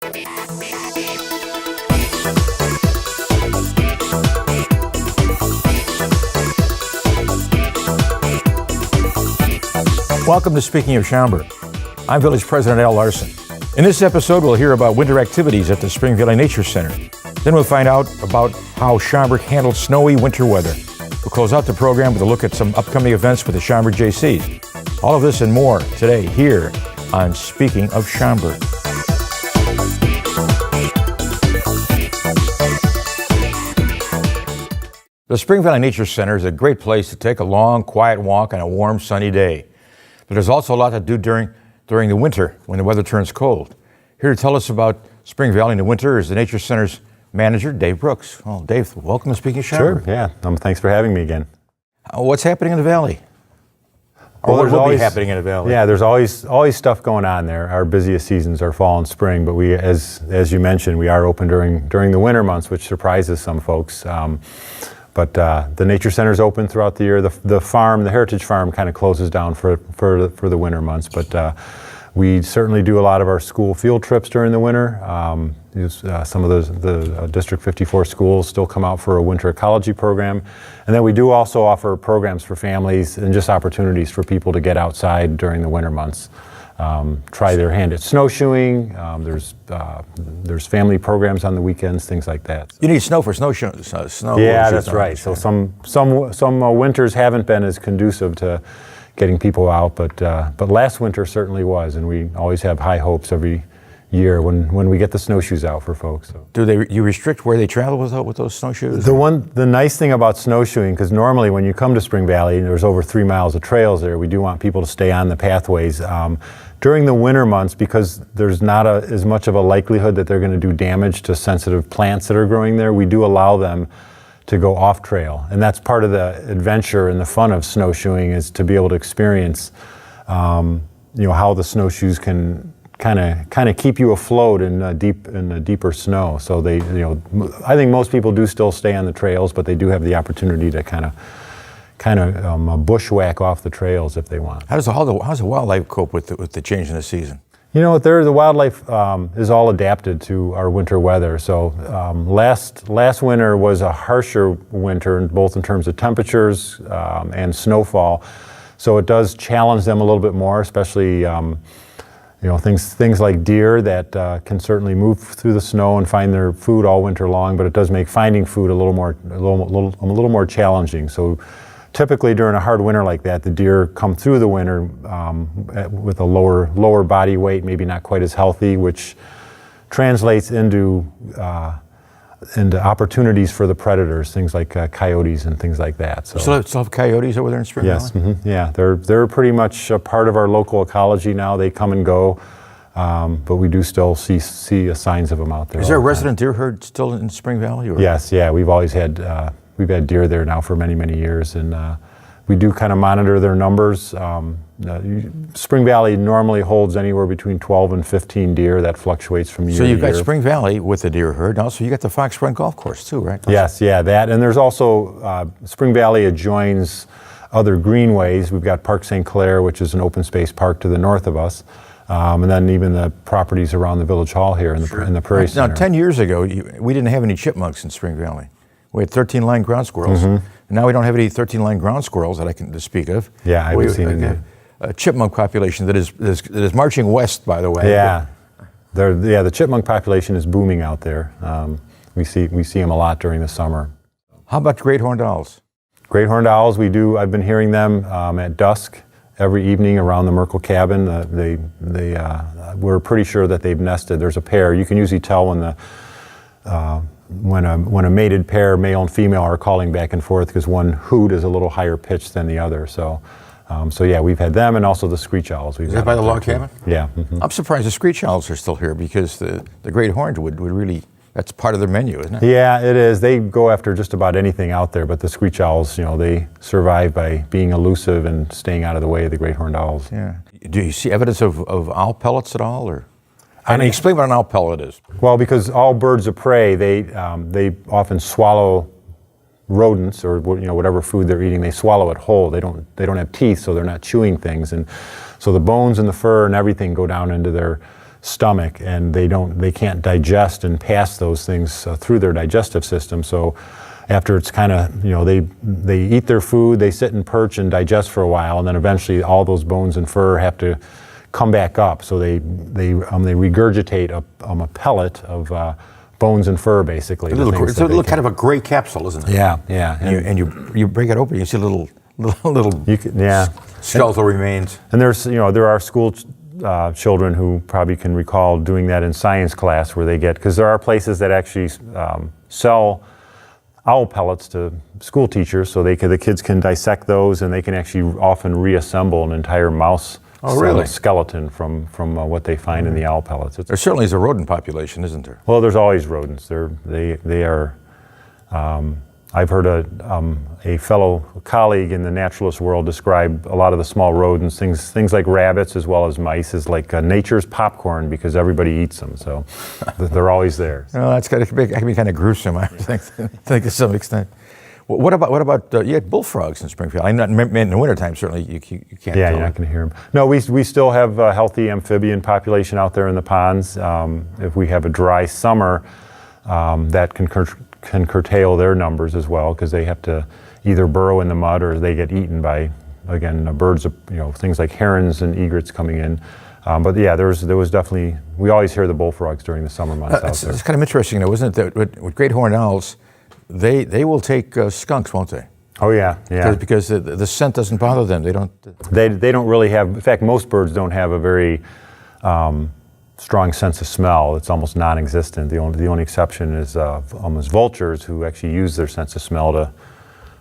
Welcome to Speaking of Schaumburg. I'm Village President Al Larson. In this episode, we'll hear about winter activities at the Spring Valley Nature Center. Then we'll find out about how Schaumburg handled snowy winter weather. We'll close out the program with a look at some upcoming events with the Schaumburg Jaycees. All of this and more today here on Speaking of Schaumburg. The Spring Valley Nature Center is a great place to take a long, quiet walk on a warm, sunny day. But there's also a lot to do during the winter when the weather turns cold. Here to tell us about Spring Valley in the winter is the Nature Center's manager, Dave Brooks. Well, Dave, welcome to Speaking of Schaumburg. Sure, yeah. Thanks for having me again. What's happening in the valley? Or what will be happening in the valley? Yeah, there's always stuff going on there. Our busiest seasons are fall and spring, but we, as you mentioned, we are open during the winter months, which surprises some folks. But the Nature Center's open throughout the year. The farm, the Heritage Farm, kind of closes down for the winter months. But we certainly do a lot of our school field trips during the winter. Some of the District 54 schools still come out for a winter ecology program. And then we do also offer programs for families and just opportunities for people to get outside during the winter months. Try their hand at snowshoeing. There's family programs on the weekends, things like that. You need snow for snow. Yeah, that's right. So some winters haven't been as conducive to getting people out, but last winter certainly was, and we always have high hopes every year when we get the snowshoes out for folks. So. Do you restrict where they travel with those snowshoes? The nice thing about snowshoeing, because normally when you come to Spring Valley, there's over 3 miles of trails there. We do want people to stay on the pathways. During the winter months, because there's not as much of a likelihood that they're going to do damage to sensitive plants that are growing there, we do allow them to go off trail. And that's part of the adventure and the fun of snowshoeing, is to be able to experience how the snowshoes can kind of keep you afloat in the deeper snow. So I think most people do still stay on the trails, but they do have the opportunity to kind of bushwhack off the trails if they want. How's the wildlife cope with the change in the season? You know, the wildlife is all adapted to our winter weather. So last winter was a harsher winter, both in terms of temperatures and snowfall. So it does challenge them a little bit more, especially things like deer that can certainly move through the snow and find their food all winter long. But it does make finding food a little more challenging. So typically during a hard winter like that, the deer come through the winter with a lower body weight, maybe not quite as healthy, which translates into opportunities for the predators, things like coyotes and things like that. So still have coyotes over there in Spring Valley? Yes, yeah, they're pretty much a part of our local ecology now. They come and go, but we do still see signs of them out there. Is there a resident deer herd still in Spring Valley? Or? Yes, yeah, we've always had. We've had deer there now for many, many years, and we do kind of monitor their numbers. Spring Valley normally holds anywhere between 12 and 15 deer. That fluctuates from year to year. So you've got Spring Valley with the deer herd, and also you got the Fox Run Golf Course too, right? Yes, yeah, that. And there's also, Spring Valley adjoins other greenways. We've got Park St. Clair, which is an open space park to the north of us. And then even the properties around the Village Hall here in the Prairie Center. Now, 10 years ago, we didn't have any chipmunks in Spring Valley. We had 13-line ground squirrels. And now we don't have any 13-line ground squirrels that I can speak of. Yeah, I haven't seen any. A chipmunk population that is marching west, by the way. Yeah, the chipmunk population is booming out there. We see them a lot during the summer. How about great horned owls? Great horned owls, I've been hearing them at dusk every evening around the Merkle cabin. We're pretty sure that they've nested. There's a pair. You can usually tell when a mated pair, male and female, are calling back and forth, because one hoot is a little higher pitched than the other. So yeah, we've had them, and also the screech owls. Is that by the log cabin? Yeah. I'm surprised the screech owls are still here, because the great horned would really, that's part of their menu, isn't it? Yeah, it is. They go after just about anything out there, but the screech owls, they survive by being elusive and staying out of the way of the great horned owls. Yeah. Do you see evidence of owl pellets at all, or? I mean, explain what an owl pellet is. Well, because all birds of prey, they often swallow rodents or whatever food they're eating. They swallow it whole. They don't have teeth, so they're not chewing things, and so the bones and the fur and everything go down into their stomach, and they can't digest and pass those things through their digestive system. So after it's kind of, they eat their food, they sit and perch and digest for a while, and then eventually all those bones and fur have to come back up. So they regurgitate a pellet of bones and fur, basically. It's a little kind of a gray capsule, isn't it? Yeah, yeah. And you break it open, you see little skeletal remains. And there are school children who probably can recall doing that in science class, where they get, because there are places that actually sell owl pellets to school teachers, so the kids can dissect those, and they can actually often reassemble an entire mouse skeleton from what they find in the owl pellets. There certainly is a rodent population, isn't there? Well, there's always rodents. They are. I've heard a fellow colleague in the naturalist world describe a lot of the small rodents, things like rabbits as well as mice, as like nature's popcorn, because everybody eats them. So they're always there. Well, that can be kind of gruesome, I think to some extent. What about you had bullfrogs in Springfield? I not in the wintertime, certainly you can't. Yeah, you're not going to hear them. No, we still have a healthy amphibian population out there in the ponds. If we have a dry summer, that can curtail their numbers as well, because they have to either burrow in the mud or they get eaten by, again, birds, things like herons and egrets coming in. But yeah, there was definitely, we always hear the bullfrogs during the summer months out there. It's kind of interesting, though, isn't it, that with great horned owls, they will take skunks, won't they? Oh yeah, yeah. Because the scent doesn't bother them. They don't. They don't really have. In fact, most birds don't have a very strong sense of smell. It's almost non-existent. The only exception is almost vultures, who actually use their sense of smell to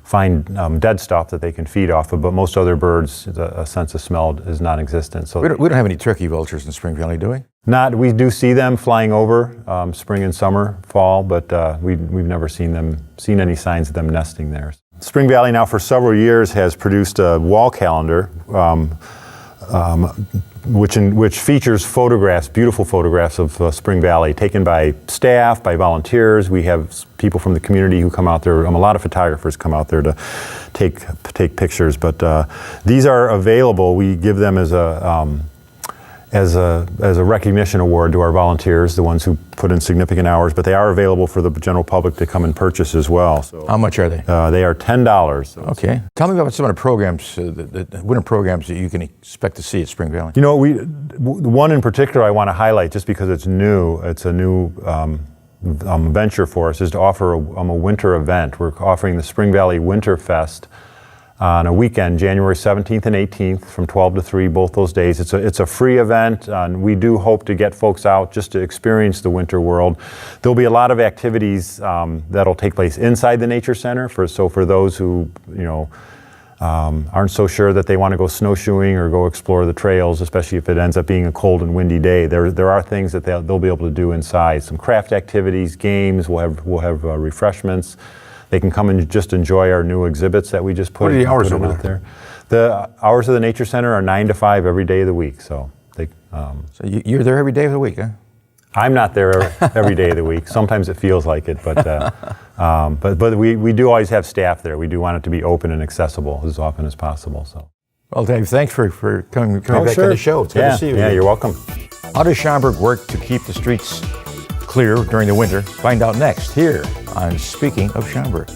find dead stuff that they can feed off of. But most other birds, a sense of smell is non-existent. So we don't have any turkey vultures in Spring Valley, do we? We do see them flying over spring and summer, fall, but we've never seen any signs of them nesting there. Spring Valley now for several years has produced a wall calendar, which features photographs, beautiful photographs of Spring Valley, taken by staff, by volunteers. We have people from the community who come out there. A lot of photographers come out there to take pictures. But these are available. We give them as a recognition award to our volunteers, the ones who put in significant hours, but they are available for the general public to come and purchase as well. So, how much are they? They are $10. So okay. Tell me about some of the programs, the winter programs that you can expect to see at Spring Valley. One in particular I want to highlight, just because it's new. It's a new venture for us, is to offer a winter event. We're offering the Spring Valley Winter Fest on a weekend, January 17th and 18th, from 12 to 3, both those days. It's a free event, and we do hope to get folks out just to experience the winter world. There'll be a lot of activities that'll take place inside the Nature Center, for those who aren't so sure that they want to go snowshoeing or go explore the trails, especially if it ends up being a cold and windy day. There are things that they'll be able to do inside. Some craft activities, games. We'll have refreshments. They can come and just enjoy our new exhibits that we just put. What are the hours over there? The hours of the Nature Center are 9 to 5 every day of the week. So you're there every day of the week, huh? I'm not there every day of the week. Sometimes it feels like it, but we do always have staff there. We do want it to be open and accessible as often as possible. So. Well, Dave, thanks for coming back on the show. It's good to see you. Yeah, you're welcome. How does Schaumburg work to keep the streets clear during the winter? Find out next here on Speaking of Schaumburg.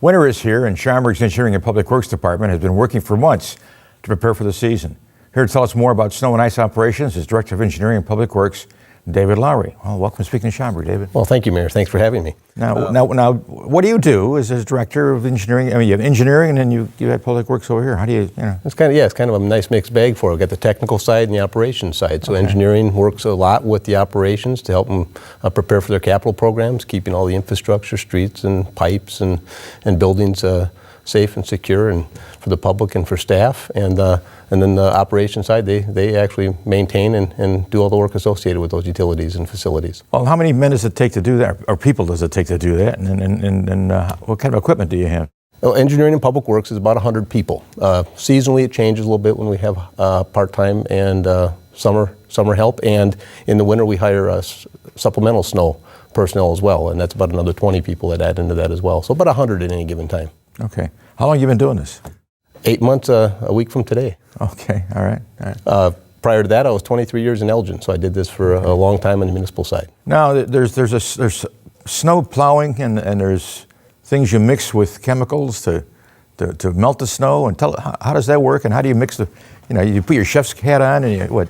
Winter is here, and Schaumburg's Engineering and Public Works Department has been working for months to prepare for the season. Here to tell us more about snow and ice operations is Director of Engineering and Public Works, David Lowry. Well, welcome to Speaking of Schaumburg, David. Well, thank you, Mayor. Thanks for having me. Now, what do you do as Director of Engineering? I mean, you have engineering, and then you have Public Works over here. How do you know? It's kind of a nice mixed bag for it. We've got the technical side and the operations side. So engineering works a lot with the operations to help them prepare for their capital programs, keeping all the infrastructure, streets and pipes and buildings safe and secure, and for the public and for staff. And then the operations side, they actually maintain and do all the work associated with those utilities and facilities. Well, how many men does it take to do that, or people does it take to do that? And what kind of equipment do you have? Well, engineering and public works is about 100 people. Seasonally, it changes a little bit when we have part-time and summer help, and in the winter we hire supplemental snow personnel as well, and that's about another 20 people that add into that as well. So about 100 at any given time. Okay. How long have you been doing this? 8 months, a week from today. Okay. All right. Prior to that, I was 23 years in Elgin, so I did this for a long time on the municipal side. Now, there's snow plowing, and there's things you mix with chemicals to melt the snow. And how does that work? And how do you mix you put your chef's hat on, and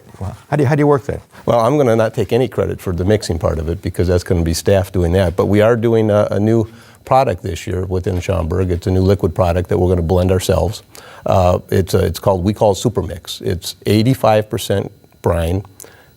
how do you work that? Well, I'm going to not take any credit for the mixing part of it because that's going to be staff doing that. But we are doing a new product this year within Schaumburg. It's a new liquid product that we're going to blend ourselves. We call it Super Mix. It's 85% brine,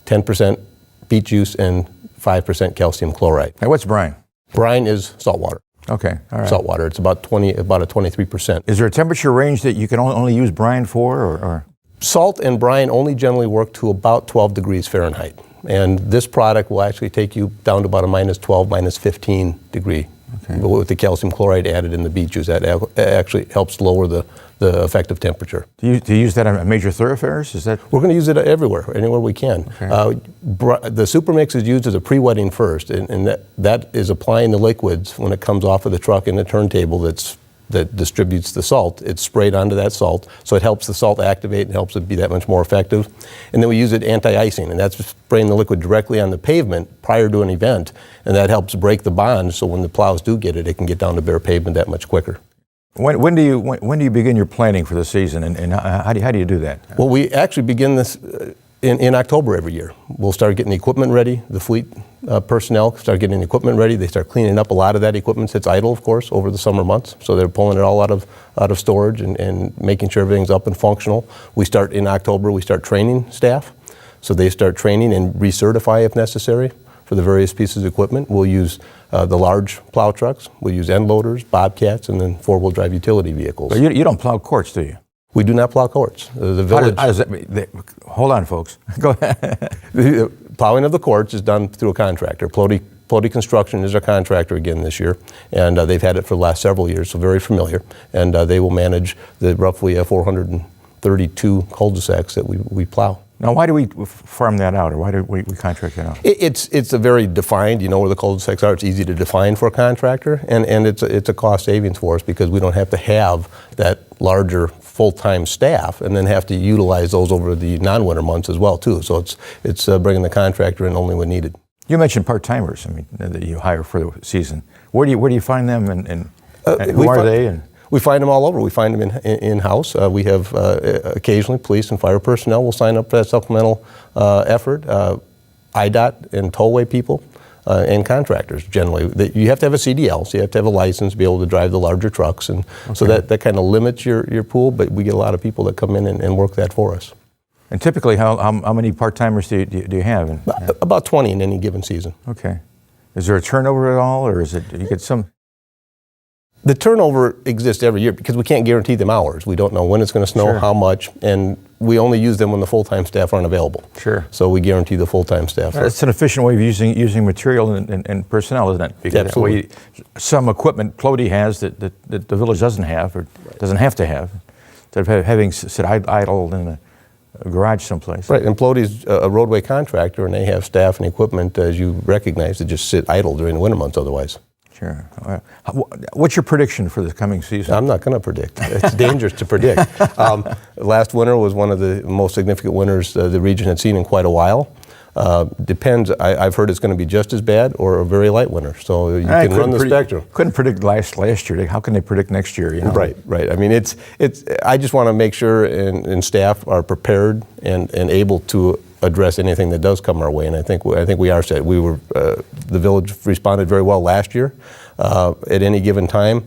10% beet juice, and 5% calcium chloride. Now, what's brine? Brine is salt water. Okay, all right. Salt water. It's about a 23%. Is there a temperature range that you can only use brine for, or? Salt and brine only generally work to about 12 degrees Fahrenheit. And this product will actually take you down to about a minus 12, minus 15 degree. Okay. But with the calcium chloride added in the beet juice, that actually helps lower the effective temperature. Do you use that on major thoroughfares? Is that? We're going to use it everywhere, anywhere we can. Okay. The Super Mix is used as a pre-wetting first, and that is applying the liquids when it comes off of the truck in the turntable that distributes the salt. It's sprayed onto that salt, so it helps the salt activate and helps it be that much more effective. And then we use it anti-icing, and that's spraying the liquid directly on the pavement prior to an event, and that helps break the bond, so when the plows do get it, it can get down to bare pavement that much quicker. When do you begin your planning for the season, and how do you do that? Well, we actually begin this in October every year. We'll start getting the equipment ready. The fleet personnel start getting the equipment ready. They start cleaning up a lot of that equipment. Sits idle, of course, over the summer months. So they're pulling it all out of storage and making sure everything's up and functional. We start in October. We start training staff. So they start training and recertify if necessary for the various pieces of equipment. We'll use the large plow trucks. We'll use end loaders, bobcats, and then four-wheel drive utility vehicles. But you don't plow courts, do you? We do not plow courts. The village. How does that, hold on, folks. Go ahead. The plowing of the courts is done through a contractor. Plody Construction is our contractor again this year, and they've had it for the last several years, so very familiar. And they will manage the roughly 432 cul-de-sacs that we plow. Now, why do we farm that out, or why do we contract that out? It's a very defined, where the cul-de-sacs are. It's easy to define for a contractor, and it's a cost savings for us because we don't have to have that larger full-time staff and then have to utilize those over the non-winter months as well, too. So it's bringing the contractor in only when needed. You mentioned part-timers, that you hire for the season. Where do you find them, and who are they? We find them all over. We find them in-house. We have occasionally police and fire personnel will sign up for that supplemental effort. IDOT and tollway people and contractors generally. You have to have a CDL, so you have to have a license to be able to drive the larger trucks. And so that kind of limits your pool, but we get a lot of people that come in and work that for us. And typically, how many part-timers do you have? About 20 in any given season. Okay. Is there a turnover at all, or do you get some? The turnover exists every year because we can't guarantee them hours. We don't know when it's going to snow, sure, how much, and we only use them when the full-time staff aren't available. Sure. So we guarantee the full-time staff. That's an efficient way of using material and personnel, isn't it? Because absolutely. Some equipment Plody has that the village doesn't have or doesn't have to have, instead of having sit idle in a garage someplace. Right, and Plody's a roadway contractor, and they have staff and equipment, as you recognize, that just sit idle during the winter months otherwise. Sure. What's your prediction for the coming season? I'm not going to predict. It's dangerous to predict. Last winter was one of the most significant winters the region had seen in quite a while. Depends. I've heard it's going to be just as bad or a very light winter. So you can run the spectrum. Couldn't predict last year. How can they predict next year? Right. I mean, it's. I just want to make sure and staff are prepared and able to address anything that does come our way, and I think we are set. The village responded very well last year. At any given time,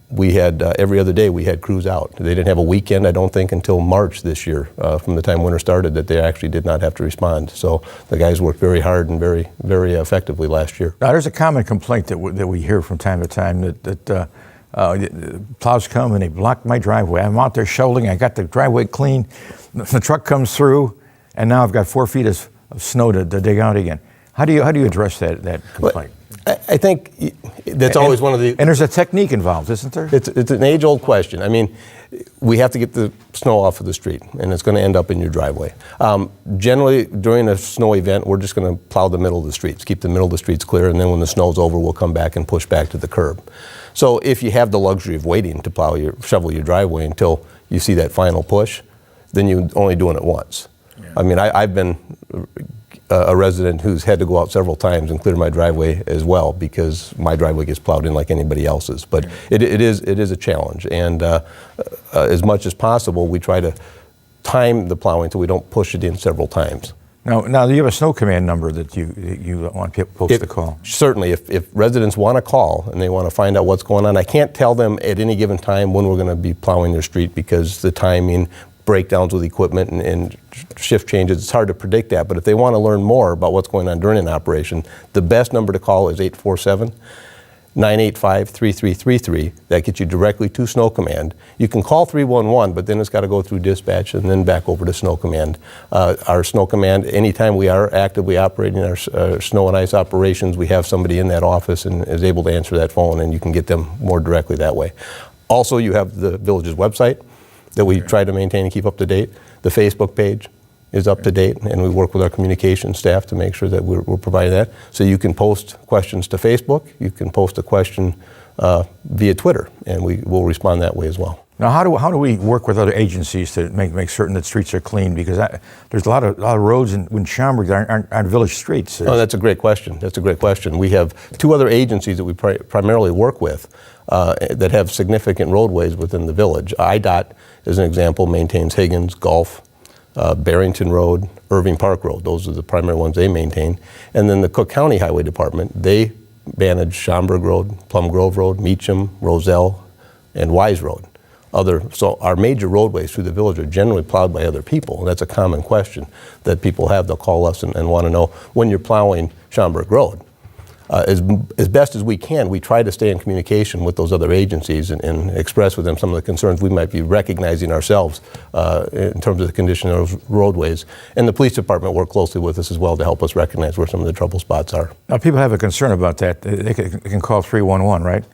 we had every other day we had crews out. They didn't have a weekend, I don't think, until March this year, from the time winter started, that they actually did not have to respond. So the guys worked very hard and very, very effectively last year. Now, there's a common complaint that we hear from time to time that plows come and they block my driveway. I'm out there shoveling. I got the driveway clean. The truck comes through, and now I've got 4 feet of snow to dig out again. How do you address that complaint? I think that's always one of the... And there's a technique involved, isn't there? It's an age-old question. I mean, we have to get the snow off of the street, and it's going to end up in your driveway. Generally, during a snow event, we're just going to plow the middle of the streets, keep the middle of the streets clear, and then when the snow's over, we'll come back and push back to the curb. So if you have the luxury of waiting to shovel your driveway until you see that final push, then you're only doing it once. Yeah. I mean, I've been a resident who's had to go out several times and clear my driveway as well, because my driveway gets plowed in like anybody else's. But it is a challenge, and as much as possible, we try to time the plowing so we don't push it in several times. Now, you have a snow command number that you want folks to call? Certainly, if residents want to call and they want to find out what's going on, I can't tell them at any given time when we're going to be plowing their street, because the timing, breakdowns with equipment and shift changes, it's hard to predict that. But if they want to learn more about what's going on during an operation, the best number to call is 847-985-3333. That gets you directly to Snow Command. You can call 311, but then it's got to go through dispatch and then back over to Snow Command. Our Snow Command, anytime we are actively operating our snow and ice operations, we have somebody in that office and is able to answer that phone, and you can get them more directly that way. Also, you have the village's website that we try to maintain and keep up to date. The Facebook page is up to date, and we work with our communication staff to make sure that we're providing that. So you can post questions to Facebook, you can post a question via Twitter, and we will respond that way as well. Now, how do we work with other agencies to make certain that streets are clean? Because there's a lot of roads in Schaumburg that aren't village streets. Oh, that's a great question. That's a great question. We have two other agencies that we primarily work with that have significant roadways within the village. IDOT, as an example, maintains Higgins, Gulf, Barrington Road, Irving Park Road. Those are the primary ones they maintain. And then the Cook County Highway Department, they manage Schaumburg Road, Plum Grove Road, Meacham, Roselle, and Wise Road. So our major roadways through the village are generally plowed by other people. And that's a common question that people have. They'll call us and want to know, when you're plowing Schaumburg Road, as best as we can, we try to stay in communication with those other agencies and express with them some of the concerns we might be recognizing ourselves in terms of the condition of roadways. And the police department work closely with us as well to help us recognize where some of the trouble spots are. Now, people have a concern about that. They can call 311, right?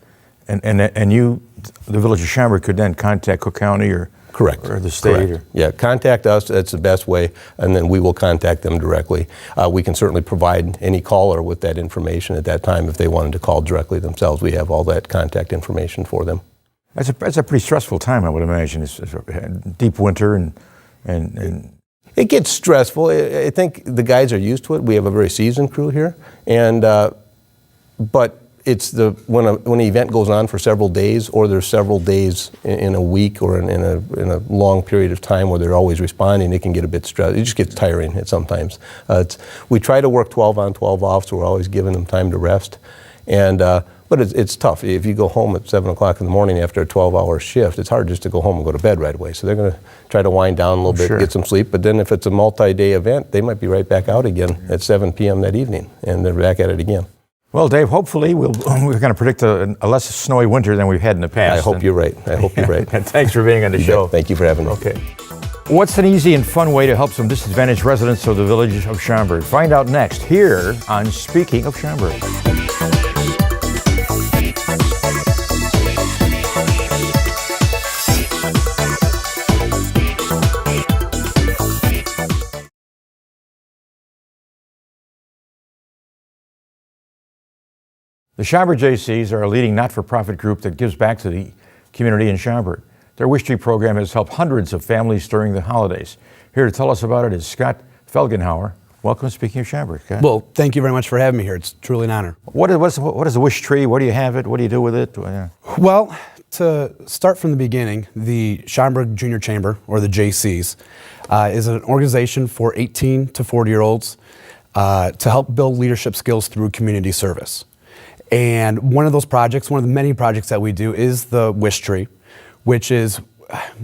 And you, the village of Schaumburg, could then contact Cook County or Correct. Or the state? Correct. Yeah, contact us. That's the best way, and then we will contact them directly. We can certainly provide any caller with that information at that time if they wanted to call directly themselves. We have all that contact information for them. That's a pretty stressful time, I would imagine. It's a deep winter and It gets stressful. I think the guys are used to it. We have a very seasoned crew here, and but it's when an event goes on for several days, or there's several days in a week or in a long period of time where they're always responding, it can get a bit stressful. It just gets tiring sometimes. We try to work 12 on, 12 off, so we're always giving them time to rest. But it's tough. If you go home at 7 o'clock in the morning after a 12-hour shift, it's hard just to go home and go to bed right away. So they're going to try to wind down a little bit, get some sleep. But then if it's a multi-day event, they might be right back out again at 7 p.m. that evening, and they're back at it again. Well, Dave, hopefully we're going to predict a less snowy winter than we've had in the past. I hope you're right. I hope you're right. And thanks for being on the show. Thank you for having me. Okay. What's an easy and fun way to help some disadvantaged residents of the village of Schaumburg? Find out next here on Speaking of Schaumburg. The Schaumburg Jaycees are a leading not-for-profit group that gives back to the community in Schaumburg. Their Wish Tree program has helped hundreds of families during the holidays. Here to tell us about it is Scott Felgenhauer. Welcome to Speaking of Schaumburg, Scott. Well, thank you very much for having me here. It's truly an honor. What is the Wish Tree? Where do you have it? What do you do with it? Well, to start from the beginning, the Schaumburg Junior Chamber, or the Jaycees, is an organization for 18 to 40-year-olds to help build leadership skills through community service. And one of those projects, one of the many projects that we do, is the Wish Tree, which is,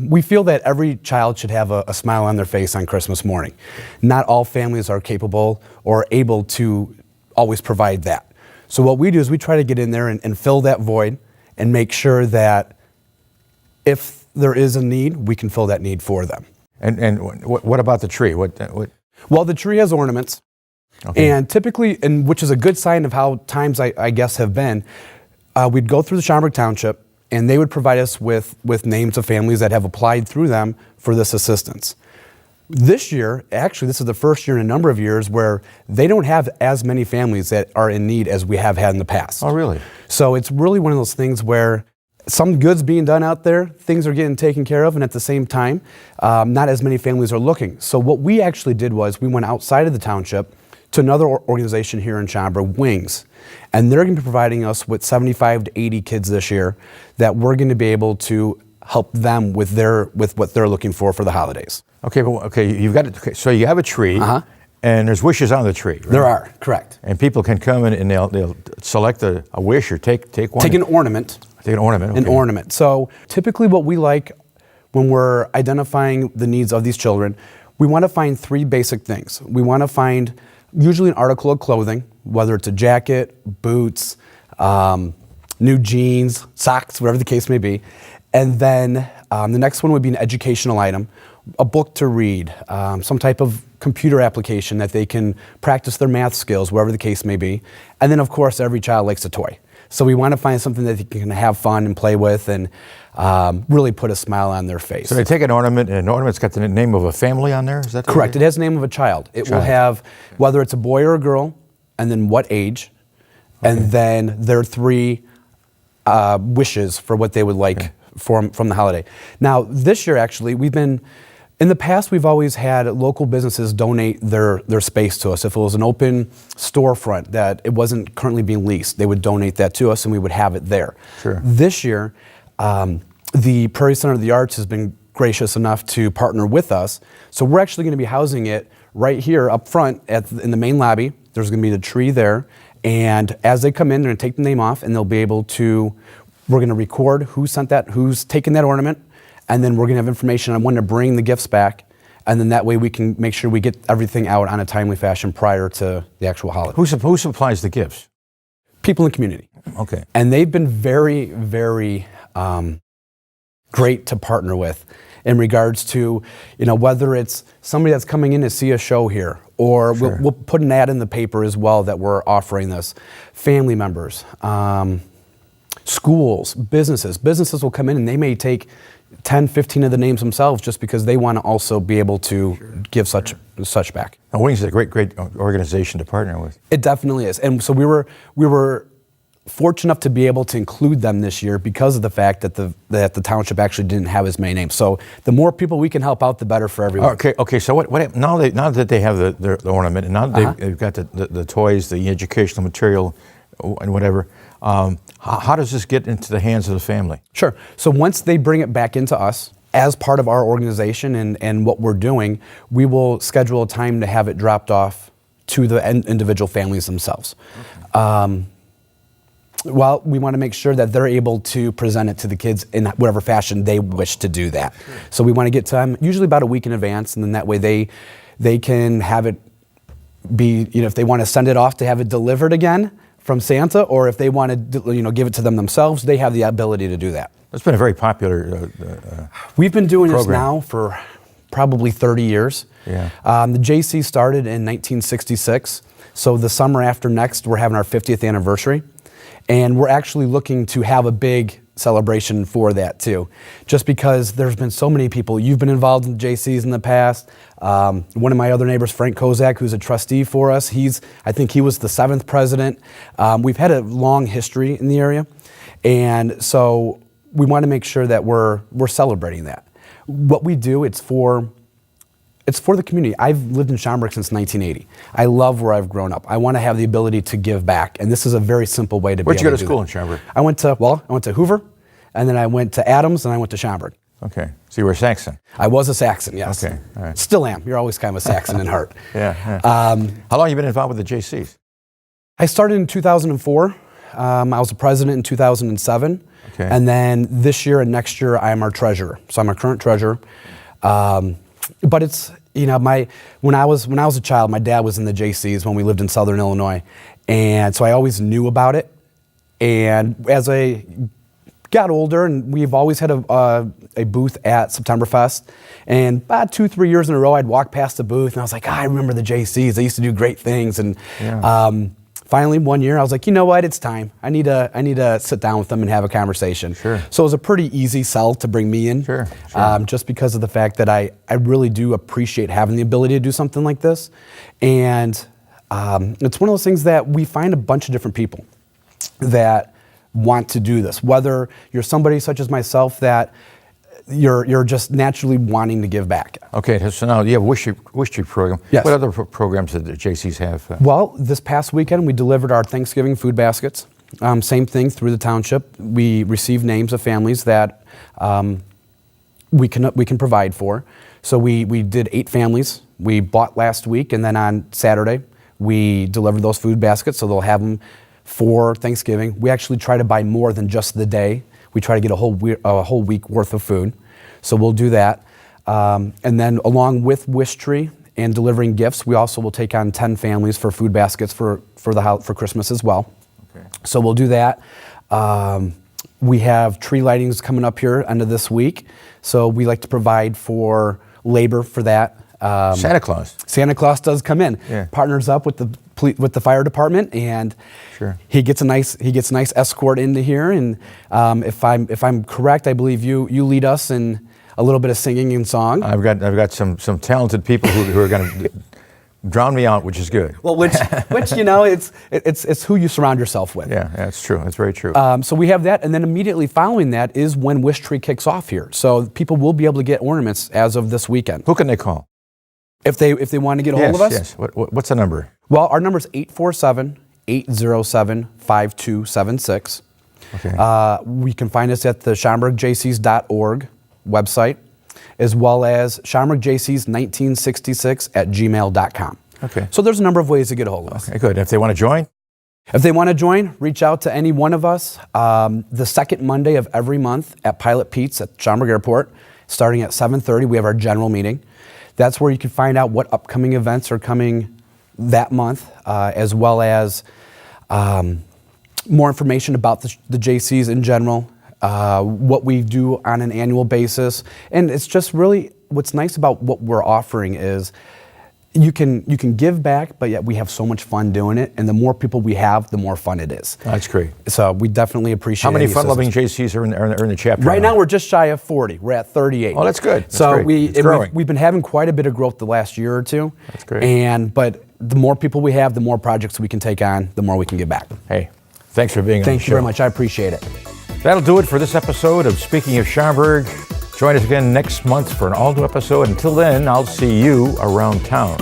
we feel that every child should have a smile on their face on Christmas morning. Not all families are capable or able to always provide that. So what we do is we try to get in there and fill that void and make sure that if there is a need, we can fill that need for them. And what about the tree? What? Well, the tree has ornaments. Okay. And typically, and which is a good sign of how times I guess have been, we'd go through the Schaumburg Township, and they would provide us with names of families that have applied through them for this assistance. This year, actually, this is the first year in a number of years where they don't have as many families that are in need as we have had in the past. Oh, really? So it's really one of those things where some good's being done out there, things are getting taken care of, and at the same time, not as many families are looking. So what we actually did was we went outside of the township to another organization here in Schaumburg, Wings, and they're going to be providing us with 75 to 80 kids this year that we're going to be able to help them with what they're looking for the holidays. Okay, but you've got it. Okay, so you have a tree, and there's wishes on the tree. Right? There are, correct. And people can come in and they'll select a wish or take one. Take an ornament. Take an ornament. Okay. An ornament. So typically, what we like when we're identifying the needs of these children, we want to find three basic things. We want to find usually an article of clothing, whether it's a jacket, boots, new jeans, socks, whatever the case may be. And then the next one would be an educational item, a book to read, some type of computer application that they can practice their math skills, wherever the case may be. And then, of course, every child likes a toy. So we want to find something that they can have fun and play with and really put a smile on their face. So they take an ornament, and an ornament's got the name of a family on there? Is that correct? It has the name of a child. It will have whether it's a boy or a girl, and then what age, and then their three wishes for what they would like from the holiday. Now, this year, actually, in the past, we've always had local businesses donate their space to us. If it was an open storefront that it wasn't currently being leased, they would donate that to us and we would have it there. Sure. This year, the Prairie Center of the Arts has been gracious enough to partner with us. So we're actually going to be housing it right here up front in the main lobby. There's going to be the tree there. And as they come in, they're going to take the name off and they'll be able to, we're going to record who sent that, who's taken that ornament. And then we're going to have information on when to bring the gifts back. And then that way we can make sure we get everything out on a timely fashion prior to the actual holiday. Who supplies the gifts? People in the community. Okay. And they've been very, very great to partner with in regards to, whether it's somebody that's coming in to see a show here, or we'll put an ad in the paper as well that we're offering this. Family members, schools, businesses will come in and they may take 10, 15 of the names themselves just because they want to also be able to give such back. Now, Wings is a great organization to partner with. It definitely is. And so we were fortunate enough to be able to include them this year because of the fact that the township actually didn't have as many names. So the more people we can help out, the better for everyone. Okay. So what now that they have the ornament and now that they've got the toys, the educational material, and whatever, how does this get into the hands of the family? Sure. So once they bring it back into us, as part of our organization and what we're doing, we will schedule a time to have it dropped off to the individual families themselves. Okay. Well, we want to make sure that they're able to present it to the kids in whatever fashion they wish to do that. Sure. So we want to get to them usually about a week in advance, and then that way they can have it be, if they want to send it off to have it delivered again from Santa, or if they want to, give it to them themselves, they have the ability to do that. It's been a very popular We've been doing program. This now for probably 30 years. Yeah. The Jaycees started in 1966, so the summer after next, we're having our 50th anniversary, and we're actually looking to have a big celebration for that too, just because there's been so many people. You've been involved in the Jaycees in the past. One of my other neighbors, Frank Kozak, who's a trustee for us, I think he was the 7th president. We've had a long history in the area, and so we want to make sure that we're celebrating that. What we do, it's for the community. I've lived in Schaumburg since 1980. I love where I've grown up. I want to have the ability to give back, and this is a very simple way to be able to do that. Where'd you go to school in Schaumburg? I went to Hoover, and then I went to Adams, and I went to Schaumburg. Okay, so you were a Saxon. I was a Saxon, yes. Okay, all right. Still am. You're always kind of a Saxon in heart. Yeah. How long have you been involved with the Jaycees? I started in 2004. I was the president in 2007. Okay. And then this year and next year, I'm our treasurer. So I'm our current treasurer. But it's, when I was a child, my dad was in the Jaycees when we lived in Southern Illinois. And so I always knew about it. And as I got older, and we've always had a booth at Septemberfest. And about 2-3 years in a row, I'd walk past the booth, and I was like, I remember the Jaycees. They used to do great things. And finally, one year, I was like, you know what? It's time. I need to sit down with them and have a conversation. Sure. So it was a pretty easy sell to bring me in. Sure. Just because of the fact that I really do appreciate having the ability to do something like this. And it's one of those things that we find a bunch of different people that want to do this. Whether you're somebody such as myself that you're just naturally wanting to give back. Okay, so now you have Wish Tree program. Yes. What other programs did the Jaycees have? Well, this past weekend we delivered our Thanksgiving food baskets. Same thing through the township. We received names of families that we can provide for. So we did 8 families. We bought last week, and then on Saturday we delivered those food baskets, so they'll have them for Thanksgiving. We actually try to buy more than just the day. We try to get a whole week worth of food. So we'll do that. And then along with Wish Tree and delivering gifts, we also will take on 10 families for food baskets for Christmas as well. Okay. So we'll do that. We have tree lightings coming up here end of this week. So we like to provide for labor for that. Santa Claus. Santa Claus does come in, Yeah. partners up with the fire department, and Sure. he gets a nice escort into here. And if I'm correct, I believe you lead us in a little bit of singing and song. I've got some talented people who are going to drown me out, which is good. Well, which it's who you surround yourself with. Yeah, that's true. That's very true. So we have that, and then immediately following that is when Wish Tree kicks off here. So people will be able to get ornaments as of this weekend. Who can they call? If they want to get a hold of us? Yes. What's the number? Well, our number is 847-807-5276. Okay. We can find us at the SchaumburgJaycees.org website, as well as SchaumburgJaycees1966@gmail.com. Okay. So there's a number of ways to get a hold of us. Okay, good. If they want to join? If they want to join, reach out to any one of us. The second Monday of every month at Pilot Pete's at Schaumburg Airport, starting at 7:30, we have our general meeting. That's where you can find out what upcoming events are coming that month, as well as more information about the Jaycees in general, what we do on an annual basis. And it's just really, what's nice about what we're offering is you can give back, but yet we have so much fun doing it. And the more people we have, the more fun it is. That's great. So we definitely appreciate How many any fun-loving assistance. Jaycees are in the chapter? Right now, we're just shy of 40. We're at 38. Oh, that's good. That's so great. It's growing. we've been having quite a bit of growth the last year or two. That's great. But the more people we have, the more projects we can take on, the more we can give back. Hey, thanks for being on the show. Thank you very much. I appreciate it. That'll do it for this episode of Speaking of Schaumburg. Join us again next month for an all-new episode. Until then, I'll see you around town.